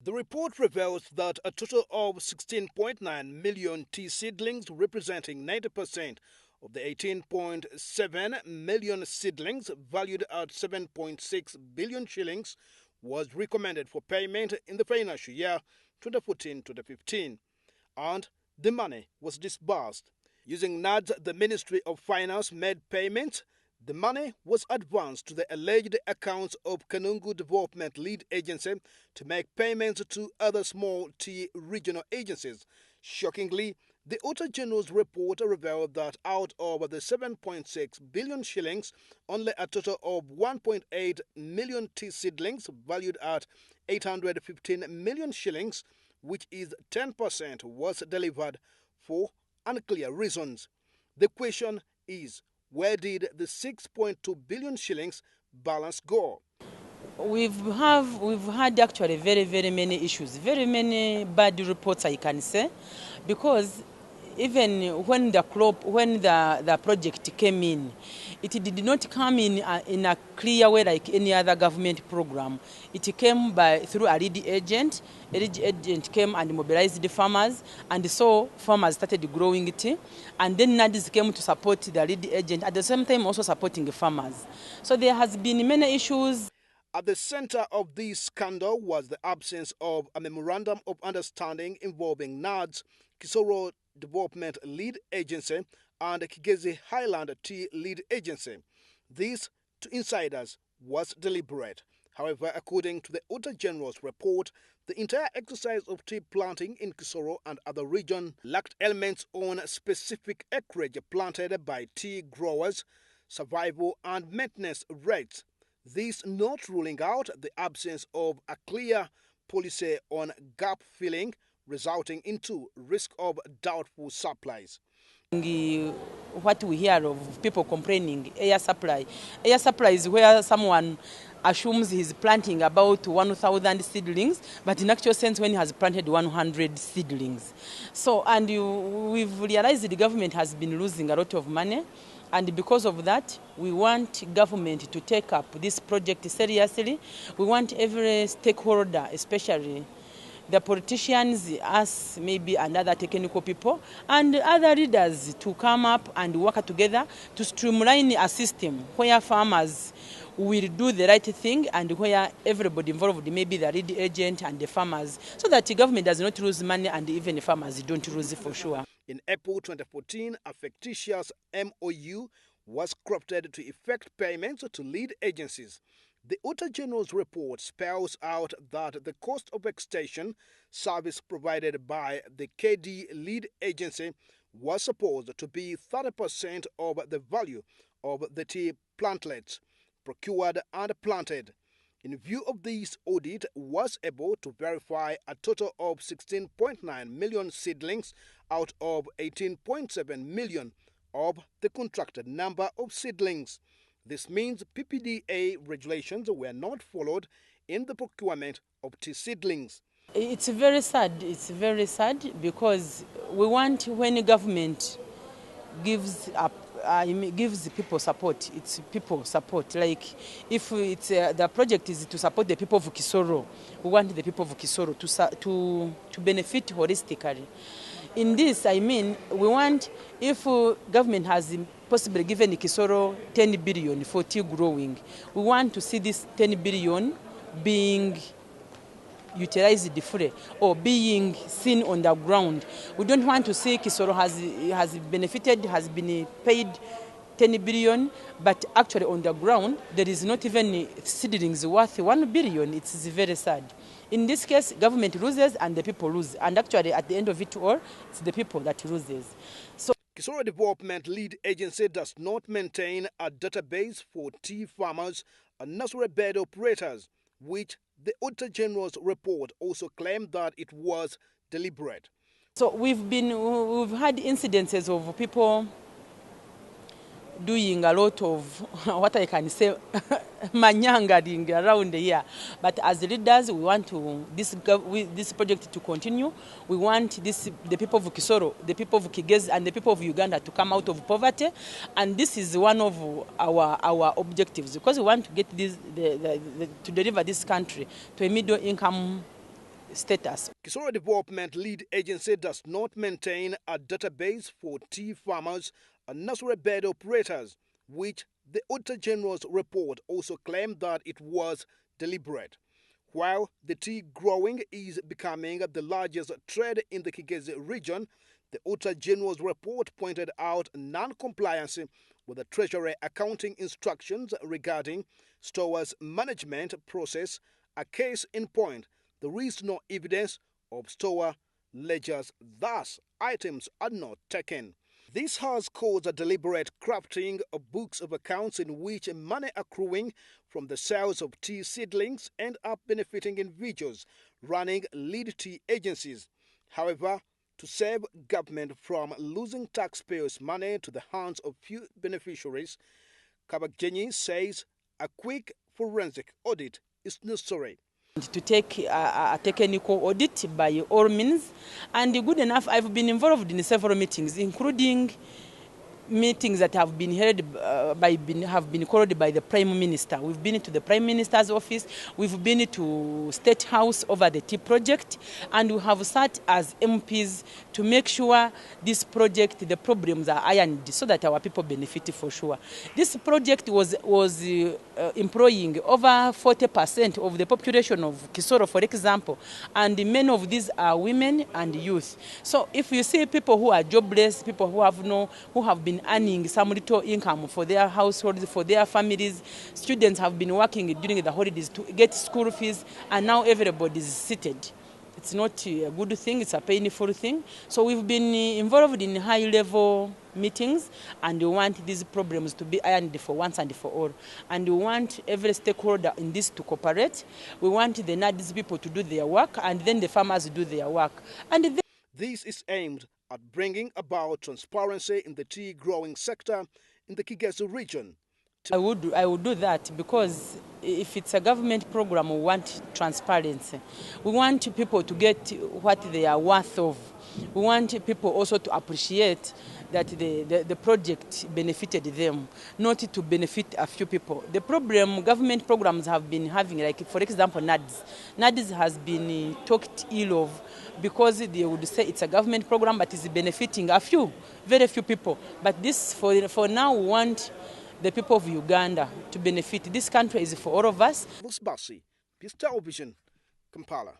The report reveals that a total of 16.9 million tea seedlings, representing 90% of the 18.7 million seedlings valued at 7.6 billion shillings, was recommended for payment in the financial year 2014-2015, and the money was disbursed. Using NAADs, the Ministry of Finance made payments. The money was advanced to the alleged accounts of Kanungu Development Agency to make payments to other small tea regional agencies. Shockingly, the Auditor General's report revealed that out of the 7.6 billion shillings, only a total of 1.8 million tea seedlings valued at 815 million shillings, which is 10%, was delivered for unclear reasons. The question is, where did the 6.2 billion shillings balance go? We've had actually very many issues, very many bad reports, I can say, because even when the project came in, it did not come in a clear way like any other government program. It came through a lead agent. A lead agent came and mobilized the farmers, and so farmers started growing it. And then NAADs came to support the lead agent, at the same time also supporting the farmers. So there has been many issues. At the center of this scandal was the absence of a Memorandum of Understanding involving NAADs, Kisoro Development Lead Agency, and Kigezi Highland Tea Lead Agency. This, to insiders, was deliberate. However, according to the Auditor General's report, the entire exercise of tea planting in Kisoro and other regions lacked elements on specific acreage planted by tea growers, survival and maintenance rates. This not ruling out the absence of a clear policy on gap filling, resulting into risk of doubtful supplies. What we hear of people complaining, air supply. Air supply is where someone assumes he's planting about 1,000 seedlings, but in actual sense when he has planted 100 seedlings. So, and we've realized the government has been losing a lot of money, and because of that, we want government to take up this project seriously. We want every stakeholder, especially the politicians, us maybe, and other technical people and other leaders, to come up and work together to streamline a system where farmers will do the right thing and where everybody involved, maybe the lead agent and the farmers, so that the government does not lose money and even the farmers don't lose it for sure. In April 2014, a fictitious MOU was crafted to effect payments to lead agencies. The Auditor General's report spells out that the cost of extension service provided by the KD lead agency was supposed to be 30% of the value of the tea plantlets procured and planted. In view of this, audit was able to verify a total of 16.9 million seedlings out of 18.7 million of the contracted number of seedlings. This means PPDA regulations were not followed in the procurement of tea seedlings. It's very sad. It's very sad because we want, when the government gives people support, it's people support. Like if it's the project is to support the people of Kisoro, we want the people of Kisoro to benefit holistically. In this, I mean, we want, if government has possibly given Kisoro 10 billion for tea growing, we want to see this 10 billion being utilized fully or being seen on the ground. We don't want to see Kisoro has benefited, has been paid 10 billion, but actually on the ground there is not even seedlings worth 1 billion. It's very sad. In this case, government loses and the people lose. And actually at the end of it all, it's the people that loses. So Kisoro Development Lead Agency does not maintain a database for tea farmers and nursery bed operators, which the Auditor General's report also claimed that it was deliberate. So we've had incidences of people doing a lot of what I can say manyangaring around here, but as leaders we want to this project to continue. We want the people of Kisoro, the people of Kigezi and the people of Uganda to come out of poverty, and this is one of our objectives, because we want to get to deliver this country to a middle income status. Kisoro Development Lead Agency does not maintain a database for tea farmers and nursery bed operators, which the Auditor General's report also claimed that it was deliberate. While the tea growing is becoming the largest trade in the Kigezi region, the Auditor General's report pointed out non-compliance with the Treasury accounting instructions regarding stores management process. A case in point, there is no evidence of store ledgers, thus items are not taken. This has caused a deliberate crafting of books of accounts in which money accruing from the sales of tea seedlings end up benefiting individuals running lead tea agencies. However, to save government from losing taxpayers' money to the hands of few beneficiaries, Kigezi says a quick forensic audit is necessary. To take a technical audit by all means, and good enough, I've been involved in several meetings, including meetings that have been held have been called by the Prime Minister. We've been to the Prime Minister's office, we've been to State House over the tea project, and we have sat as MPs to make sure this project, the problems are ironed so that our people benefit for sure. This project was employing over 40% of the population of Kisoro, for example, and many of these are women and youth. So if you see people who are jobless, people who have been earning some little income for their households, for their families, students have been working during the holidays to get school fees, and now everybody is seated. It's not a good thing, it's a painful thing. So we've been involved in high-level meetings, and we want these problems to be ironed for once and for all. And we want every stakeholder in this to cooperate. We want the NAADs people to do their work, and then the farmers do their work. And this is aimed at bringing about transparency in the tea growing sector in the Kigezi region. I would do that, because if it's a government program, we want transparency. We want people to get what they are worth of. We want people also to appreciate that the project benefited them, not to benefit a few people. The problem government programs have been having, like for example NAADs. NAADs has been talked ill of because they would say it's a government program but it's benefiting a few, very few people. But this, for now, we want the people of Uganda to benefit. This country is for all of us. Basi, Television, Kampala.